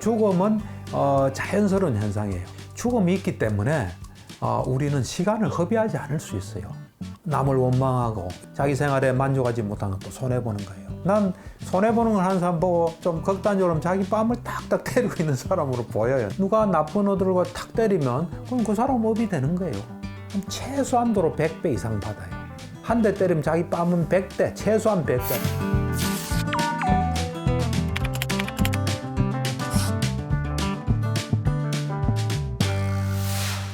죽음은 자연스러운 현상이에요. 죽음이 있기 때문에 우리는 시간을 허비하지 않을 수 있어요. 남을 원망하고 자기 생활에 만족하지 못하는 것도 손해보는 거예요. 난 손해보는 걸 하는 사람 보고 좀 극단적으로 자기 뺨을 탁탁 때리고 있는 사람으로 보여요. 누가 나쁜 어들과 탁 때리면 그럼 그 사람 업이 되는 거예요. 최소한도로 100배 이상 받아요. 한 대 때리면 자기 뺨은 100대, 최소한 100대.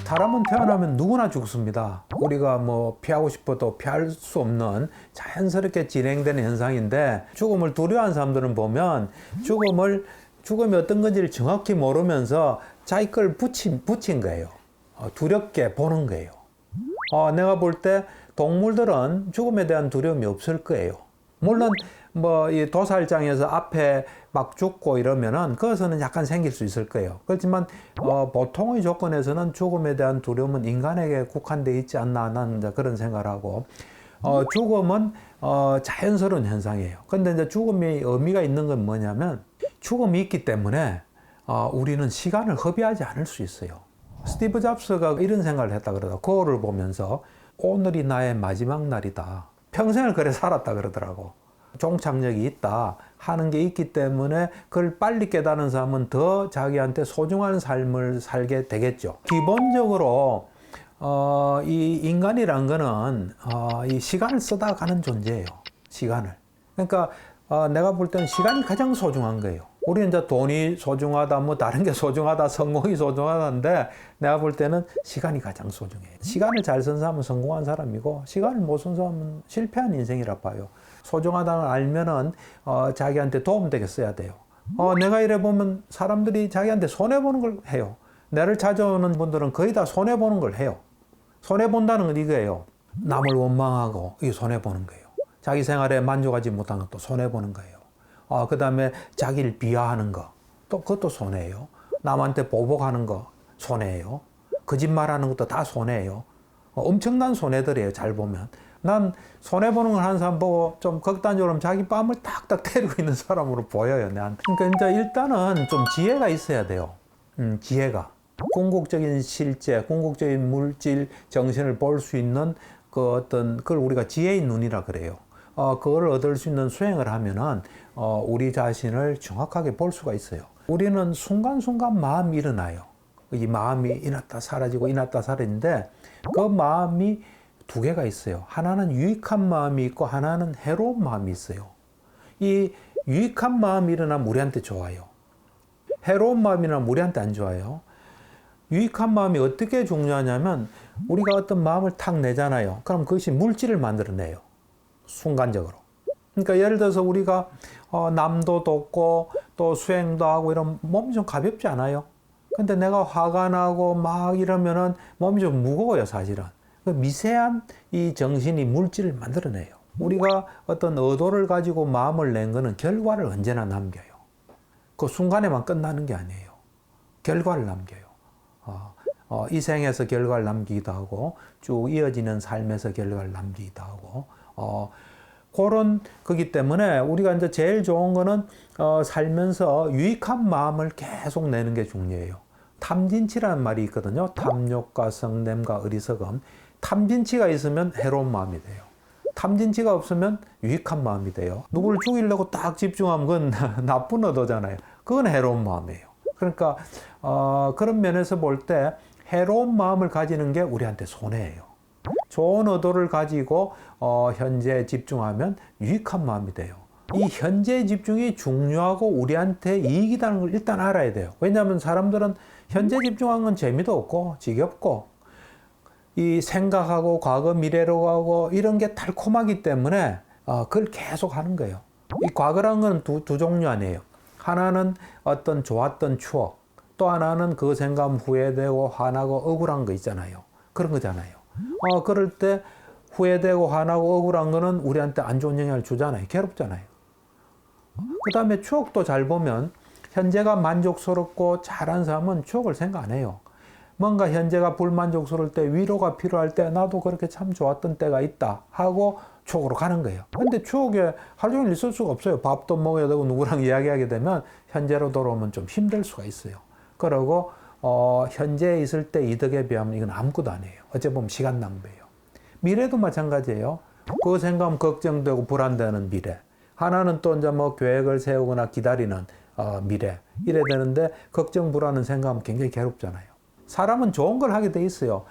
사람은 태어나면 누구나 죽습니다. 우리가 뭐 피하고 싶어도 피할 수 없는 자연스럽게 진행되는 현상인데, 죽음을 두려워하는 사람들은 보면 죽음이 어떤 건지를 정확히 모르면서 자기 걸 붙인 거예요. 두렵게 보는 거예요. 내가 볼 때 동물들은 죽음에 대한 두려움이 없을 거예요. 물론 뭐 이 도살장에서 앞에 막 죽고 이러면은 그것은 약간 생길 수 있을 거예요. 그렇지만 보통의 조건에서는 죽음에 대한 두려움은 인간에게 국한되어 있지 않나, 나는 그런 생각을 하고, 죽음은 자연스러운 현상이에요. 근데 이제 죽음이 의미가 있는 건 뭐냐면, 죽음이 있기 때문에 우리는 시간을 허비하지 않을 수 있어요. 스티브 잡스가 이런 생각을 했다 그러더라고요. 거울을 보면서 오늘이 나의 마지막 날이다. 평생을 그래 살았다 그러더라고. 종착역이 있다 하는 게 있기 때문에 그걸 빨리 깨닫는 사람은 더 자기한테 소중한 삶을 살게 되겠죠. 기본적으로 이 인간이란 거는 이 시간을 쓰다 가는 존재예요. 시간을. 그러니까 내가 볼 때는 시간이 가장 소중한 거예요. 우리는 이제 돈이 소중하다, 뭐 다른 게 소중하다, 성공이 소중하다는데, 내가 볼 때는 시간이 가장 소중해요. 시간을 잘 쓴 사람은 성공한 사람이고, 시간을 못 쓴 사람은 실패한 인생이라 봐요. 소중하다는 걸 알면은 자기한테 도움되게 써야 돼요. 내가 이래 보면 사람들이 자기한테 손해보는 걸 해요. 나를 찾아오는 분들은 거의 다 손해보는 걸 해요. 손해본다는 건 이거예요. 남을 원망하고 이게 손해보는 거예요. 자기 생활에 만족하지 못하는 것도 손해보는 거예요. 그 다음에 자기를 비하하는 거, 또 그것도 손해예요. 남한테 보복하는 거 손해예요. 거짓말하는 것도 다 손해예요. 엄청난 손해들이에요. 잘 보면. 난 손해보는 걸 하는 사람 보고 좀 극단적으로 자기 뺨을 탁탁 때리고 있는 사람으로 보여요. 그러니까 이제 일단은 좀 지혜가 있어야 돼요. 지혜가. 궁극적인 실제, 궁극적인 물질, 정신을 볼 수 있는 그걸 우리가 지혜의 눈이라 그래요. 그걸 얻을 수 있는 수행을 하면은 우리 자신을 정확하게 볼 수가 있어요. 우리는 순간순간 마음이 일어나요. 이 마음이 이났다 사라지고 이났다 사라지는데, 그 마음이 두 개가 있어요. 하나는 유익한 마음이 있고 하나는 해로운 마음이 있어요. 이 유익한 마음이 일어나면 우리한테 좋아요. 해로운 마음이 일어나면 우리한테 안 좋아요. 유익한 마음이 어떻게 중요하냐면, 우리가 어떤 마음을 탁 내잖아요. 그럼 그것이 물질을 만들어내요. 순간적으로. 그러니까 예를 들어서 우리가 남도 돕고 또 수행도 하고 이러면 몸이 좀 가볍지 않아요? 근데 내가 화가 나고 막 이러면은 몸이 좀 무거워요, 사실은. 그 미세한 이 정신이 물질을 만들어내요. 우리가 어떤 의도를 가지고 마음을 낸 거는 결과를 언제나 남겨요. 그 순간에만 끝나는 게 아니에요. 결과를 남겨요. 이 생에서 결과를 남기기도 하고, 쭉 이어지는 삶에서 결과를 남기기도 하고, 그런 거기 때문에 우리가 이제 제일 좋은 거는 살면서 유익한 마음을 계속 내는 게 중요해요. 탐진치라는 말이 있거든요. 탐욕과 성냄과 어리석음. 탐진치가 있으면 해로운 마음이 돼요. 탐진치가 없으면 유익한 마음이 돼요. 누구를 죽이려고 딱 집중하면 그건 나쁜 의도잖아요. 그건 해로운 마음이에요. 그러니까 그런 면에서 볼 때 해로운 마음을 가지는 게 우리한테 손해예요. 좋은 의도를 가지고 현재에 집중하면 유익한 마음이 돼요. 이 현재 집중이 중요하고 우리한테 이익이라는 걸 일단 알아야 돼요. 왜냐하면 사람들은 현재 집중하는 건 재미도 없고 지겹고, 이 생각하고 과거 미래로 가고 이런 게 달콤하기 때문에 그걸 계속 하는 거예요. 이 과거라는 건 두 종류 아니에요. 하나는 어떤 좋았던 추억, 또 하나는 그 생각하면 후회되고 화나고 억울한 거 있잖아요. 그런 거잖아요. 그럴 때 후회되고 화나고 억울한 거는 우리한테 안 좋은 영향을 주잖아요. 괴롭잖아요. 그 다음에 추억도 잘 보면 현재가 만족스럽고 잘한 사람은 추억을 생각 안 해요. 뭔가 현재가 불만족스러울 때, 위로가 필요할 때 나도 그렇게 참 좋았던 때가 있다 하고 추억으로 가는 거예요. 근데 추억에 하루 종일 있을 수가 없어요. 밥도 먹어야 되고 누구랑 이야기하게 되면 현재로 돌아오면 좀 힘들 수가 있어요. 그리고 현재에 있을 때 이득에 비하면 이건 아무것도 아니에요. 어찌 보면 시간 낭비예요. 미래도 마찬가지예요. 그거 생각하면 걱정되고 불안되는 미래. 하나는 또 이제 뭐 계획을 세우거나 기다리는 미래. 이래 되는데 걱정 불안은 생각하면 굉장히 괴롭잖아요. 사람은 좋은 걸 하게 돼 있어요.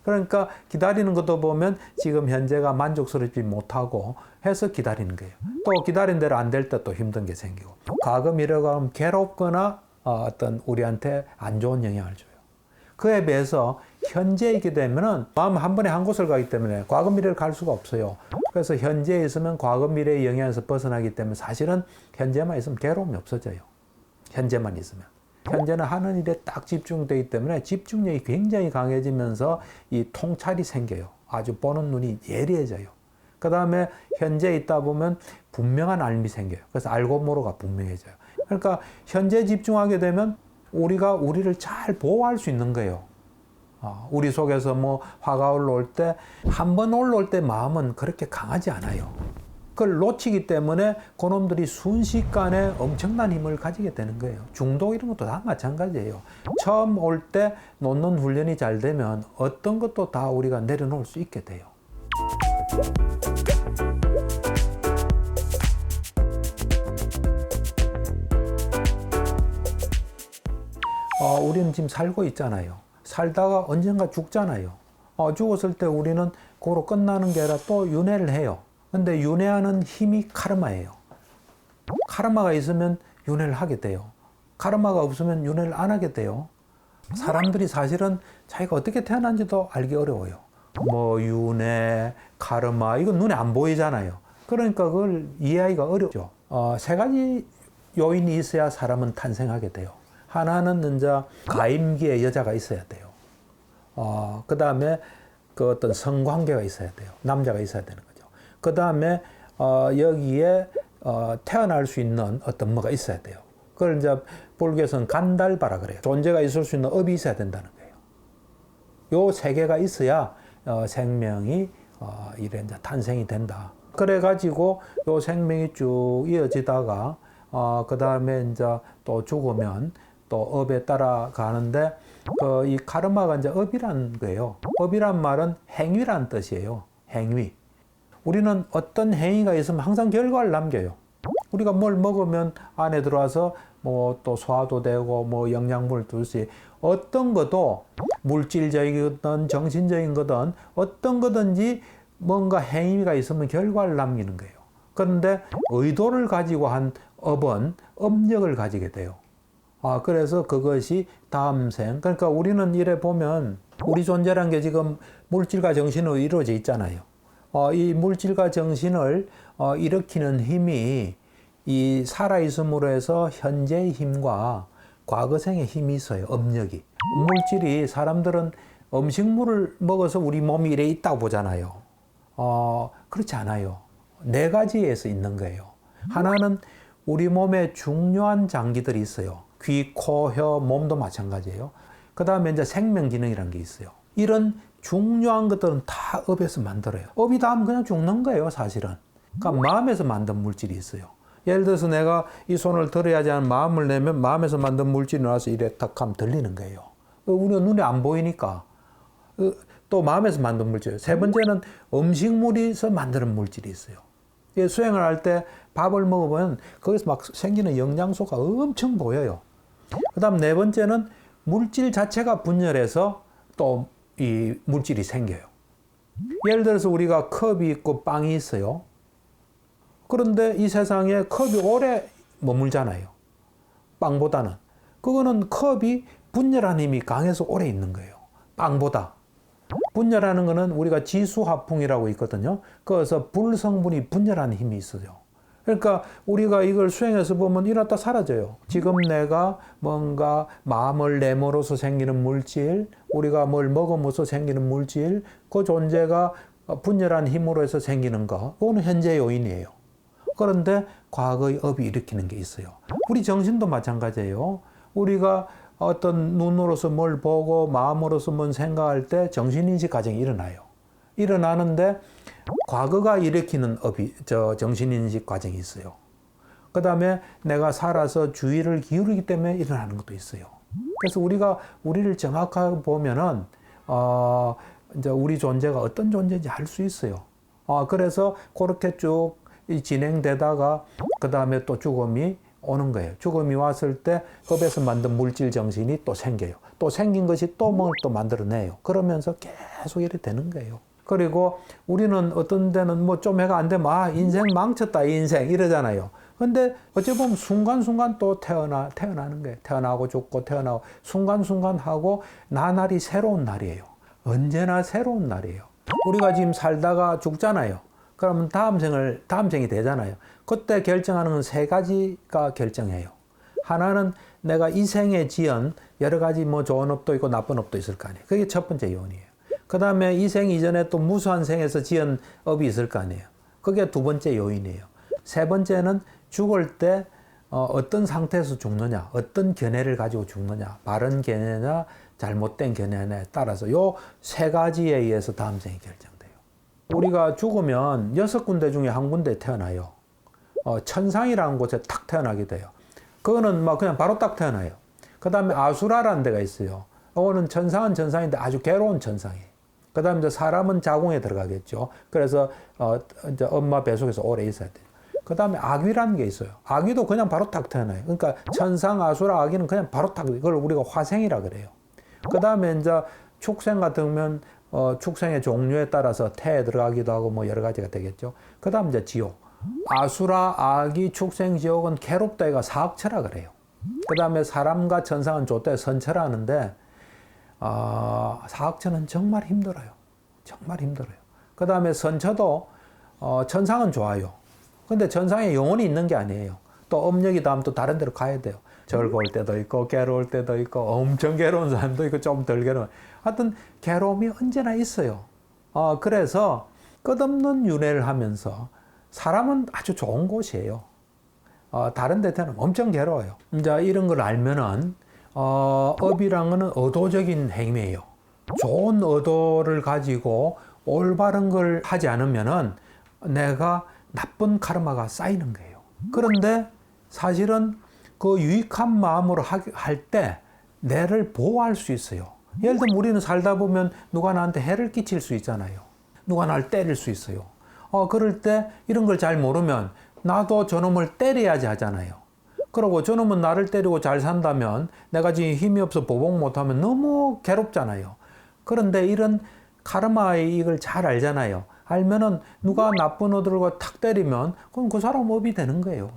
그러니까 기다리는 것도 보면 지금 현재가 만족스럽지 못하고 해서 기다리는 거예요. 또 기다린 대로 안 될 때 또 힘든 게 생기고. 과거 미래가 하면 괴롭거나 어떤 우리한테 안 좋은 영향을 줘요. 그에 비해서 현재에 있게 되면은 마음 한 번에 한 곳을 가기 때문에 과거 미래를 갈 수가 없어요. 그래서 현재에 있으면 과거 미래의 영향에서 벗어나기 때문에 사실은 현재만 있으면 괴로움이 없어져요. 현재만 있으면. 현재는 하는 일에 딱 집중되기 때문에 집중력이 굉장히 강해지면서 이 통찰이 생겨요. 아주 보는 눈이 예리해져요. 그 다음에 현재에 있다 보면 분명한 알미 생겨요. 그래서 알고 모르가 분명해져요. 그러니까 현재 집중하게 되면 우리가 우리를 잘 보호할 수 있는 거예요. 우리 속에서 뭐 화가 올라올 때, 한 번 올라올 때 마음은 그렇게 강하지 않아요. 그걸 놓치기 때문에 그놈들이 순식간에 엄청난 힘을 가지게 되는 거예요. 중독 이런 것도 다 마찬가지예요. 처음 올 때 놓는 훈련이 잘 되면 어떤 것도 다 우리가 내려놓을 수 있게 돼요. 우리는 지금 살고 있잖아요. 살다가 언젠가 죽잖아요. 죽었을 때 우리는 그로 끝나는 게 아니라 또 윤회를 해요. 근데 윤회하는 힘이 카르마예요. 카르마가 있으면 윤회를 하게 돼요. 카르마가 없으면 윤회를 안 하게 돼요. 사람들이 사실은 자기가 어떻게 태어난지도 알기 어려워요. 뭐 윤회, 카르마 이건 눈에 안 보이잖아요. 그러니까 그걸 이해하기가 어렵죠. 세 가지 요인이 있어야 사람은 탄생하게 돼요. 하나는 이제 가임기에 여자가 있어야 돼요. 그 다음에 그 어떤 성관계가 있어야 돼요. 남자가 있어야 되는 거죠. 그 다음에 여기에 태어날 수 있는 어떤 뭐가 있어야 돼요. 그걸 이제 불교에서는 간달바라 그래요. 존재가 있을 수 있는 업이 있어야 된다는 거예요. 요 세 개가 있어야 생명이 이래 이제 탄생이 된다. 그래 가지고 요 생명이 쭉 이어지다가 그 다음에 이제 또 죽으면 또 업에 따라가는데 이 카르마가 이제 업이란 거예요. 업이란 말은 행위란 뜻이에요. 행위. 우리는 어떤 행위가 있으면 항상 결과를 남겨요. 우리가 뭘 먹으면 안에 들어와서 뭐 또 소화도 되고 뭐 영양분을 두듯이 어떤 것도 물질적인 거든 정신적인 거든 어떤 거든지 뭔가 행위가 있으면 결과를 남기는 거예요. 그런데 의도를 가지고 한 업은 업력을 가지게 돼요. 그래서 그것이 다음 생. 그러니까 우리는 이래 보면 우리 존재란 게 지금 물질과 정신으로 이루어져 있잖아요. 이 물질과 정신을 일으키는 힘이 이 살아있음으로 해서 현재의 힘과 과거생의 힘이 있어요. 업력이. 물질이 사람들은 음식물을 먹어서 우리 몸이 이래 있다고 보잖아요. 그렇지 않아요. 네 가지에서 있는 거예요. 하나는 우리 몸에 중요한 장기들이 있어요. 귀, 코, 혀, 몸도 마찬가지예요. 그 다음에 이제 생명기능이라는 게 있어요. 이런 중요한 것들은 다 업에서 만들어요. 업이 닿으면 그냥 죽는 거예요, 사실은. 그러니까 마음에서 만든 물질이 있어요. 예를 들어서 내가 이 손을 들어야지 하는 마음을 내면 마음에서 만든 물질이 나와서 이래 딱 하면 들리는 거예요. 우리가 눈에 안 보이니까. 또 마음에서 만든 물질. 세 번째는 음식물에서 만드는 물질이 있어요. 수행을 할 때 밥을 먹으면 거기서 막 생기는 영양소가 엄청 보여요. 그 다음 네 번째는 물질 자체가 분열해서 또 이 물질이 생겨요. 예를 들어서 우리가 컵이 있고 빵이 있어요. 그런데 이 세상에 컵이 오래 머물잖아요. 빵보다는. 그거는 컵이 분열하는 힘이 강해서 오래 있는 거예요. 빵보다. 분열하는 거는 우리가 지수화풍이라고 있거든요. 그래서 불 성분이 분열하는 힘이 있어요. 그러니까 우리가 이걸 수행해서 보면 이러다 사라져요. 지금 내가 뭔가 마음을 내므로써 생기는 물질, 우리가 뭘 먹으면서 생기는 물질, 그 존재가 분열한 힘으로 해서 생기는 거, 그거는 현재 요인이에요. 그런데 과거의 업이 일으키는 게 있어요. 우리 정신도 마찬가지예요. 우리가 어떤 눈으로서 뭘 보고 마음으로서 뭘 생각할 때 정신인식 과정이 일어나요. 일어나는데 과거가 일으키는 정신인식 과정이 있어요. 그 다음에 내가 살아서 주의를 기울이기 때문에 일어나는 것도 있어요. 그래서 우리를 정확하게 보면은, 이제 우리 존재가 어떤 존재인지 알 수 있어요. 그래서 그렇게 쭉 진행되다가, 그 다음에 또 죽음이 오는 거예요. 죽음이 왔을 때 껍에서 만든 물질 정신이 또 생겨요. 또 생긴 것이 또 뭘 또 만들어내요. 그러면서 계속 이렇게 되는 거예요. 그리고 우리는 어떤 데는 뭐 좀 해가 안 되면 인생 망쳤다 인생 이러잖아요. 근데 어찌 보면 순간순간 또 태어나는 거예요. 태어나고 죽고 태어나고 순간순간 하고 나날이 새로운 날이에요. 언제나 새로운 날이에요. 우리가 지금 살다가 죽잖아요. 그러면 다음 생이 되잖아요. 그때 결정하는 건 세 가지가 결정해요. 하나는 내가 이 생에 지은 여러 가지 뭐 좋은 업도 있고 나쁜 업도 있을 거 아니에요. 그게 첫 번째 요인이에요. 그 다음에 이 생 이전에 또 무수한 생에서 지은 업이 있을 거 아니에요. 그게 두 번째 요인이에요. 세 번째는 죽을 때 어떤 상태에서 죽느냐, 어떤 견해를 가지고 죽느냐, 바른 견해냐, 잘못된 견해에 따라서 요 세 가지에 의해서 다음 생이 결정돼요. 우리가 죽으면 6군데 중에 한 군데 태어나요. 천상이라는 곳에 탁 태어나게 돼요. 그거는 막 그냥 바로 딱 태어나요. 그 다음에 아수라라는 데가 있어요. 이거는 천상은 천상인데 아주 괴로운 천상이에요. 그 다음에 이제 사람은 자궁에 들어가겠죠. 그래서 이제 엄마 뱃속에서 오래 있어야 돼요. 그 다음에 아귀라는 게 있어요. 아귀도 그냥 바로 탁 태어나요. 그러니까 천상, 아수라, 아귀는 그냥 바로 탁, 이걸 우리가 화생이라 그래요. 그 다음에 이제 축생 같으면 축생의 종류에 따라서 태에 들어가기도 하고 뭐 여러 가지가 되겠죠. 그 다음 이제 지옥. 아수라, 아귀, 축생, 지옥은 괴롭다가 사악처라 그래요. 그 다음에 사람과 천상은 좋다 선처라 하는데 사악처는 정말 힘들어요. 정말 힘들어요. 그 다음에 선처도 천상은 좋아요. 근데 천상에 영혼이 있는 게 아니에요. 또 업력이 닿으면 또 다른 데로 가야 돼요. 즐거울 때도 있고 괴로울 때도 있고 엄청 괴로운 사람도 있고 좀 덜 괴로운. 하여튼 괴로움이 언제나 있어요. 그래서 끝없는 윤회를 하면서 사람은 아주 좋은 곳이에요. 다른 데는 엄청 괴로워요. 이제 이런 걸 알면은 업이란 거는 의도적인 행위예요. 좋은 의도를 가지고 올바른 걸 하지 않으면은 내가 나쁜 카르마가 쌓이는 거예요. 그런데 사실은 그 유익한 마음으로 할 때 내를 보호할 수 있어요. 예를 들면 우리는 살다 보면 누가 나한테 해를 끼칠 수 있잖아요. 누가 나를 때릴 수 있어요. 그럴 때 이런 걸 잘 모르면 나도 저놈을 때려야지 하잖아요. 그러고 저놈은 나를 때리고 잘 산다면 내가 지금 힘이 없어 보복 못하면 너무 괴롭잖아요. 그런데 이런 카르마의 이걸 잘 알잖아요. 알면은 누가 나쁜 의도를 탁 때리면 그럼 그 사람 업이 되는 거예요.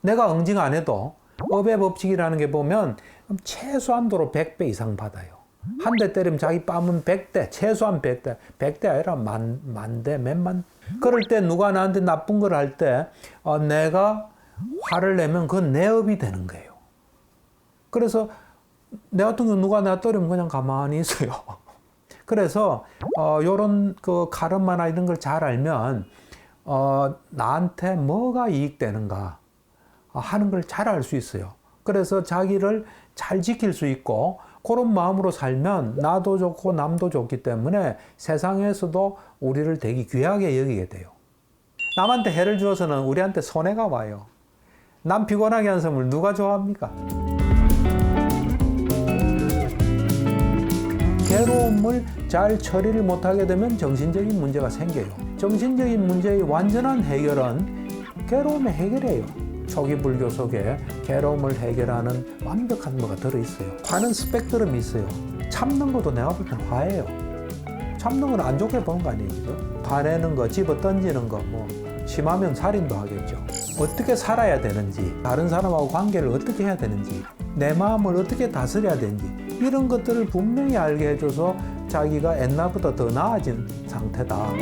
내가 응징 안 해도 업의 법칙이라는 게 보면 최소한도로 100배 이상 받아요. 한 대 때리면 자기 뺨은 100대, 최소한 100대, 100대 아니라 만 대, 몇만. 그럴 때 누가 나한테 나쁜 걸 할 때 내가 화를 내면 그건 내 업이 되는 거예요. 그래서 내 같은 경우 누가 나 때리면 그냥 가만히 있어요. 그래서 요런 그 카르마나 이런 걸 잘 알면 나한테 뭐가 이익되는가 하는 걸 잘 알 수 있어요. 그래서 자기를 잘 지킬 수 있고 그런 마음으로 살면 나도 좋고 남도 좋기 때문에 세상에서도 우리를 되게 귀하게 여기게 돼요. 남한테 해를 주어서는 우리한테 손해가 와요. 남 피곤하게 한 사람을 누가 좋아합니까? 괴로움을 잘 처리를 못하게 되면 정신적인 문제가 생겨요. 정신적인 문제의 완전한 해결은 괴로움의 해결이에요. 초기 불교 속에 괴로움을 해결하는 완벽한 뭐가 들어있어요. 화는 스펙트럼이 있어요. 참는 것도 내가 볼 땐 화예요. 참는 건 안 좋게 보는 거 아니에요. 그죠? 화내는 거, 집어 던지는 거, 뭐 심하면 살인도 하겠죠. 어떻게 살아야 되는지, 다른 사람하고 관계를 어떻게 해야 되는지, 내 마음을 어떻게 다스려야 되는지 이런 것들을 분명히 알게 해줘서 자기가 옛날보다 더 나아진 상태다.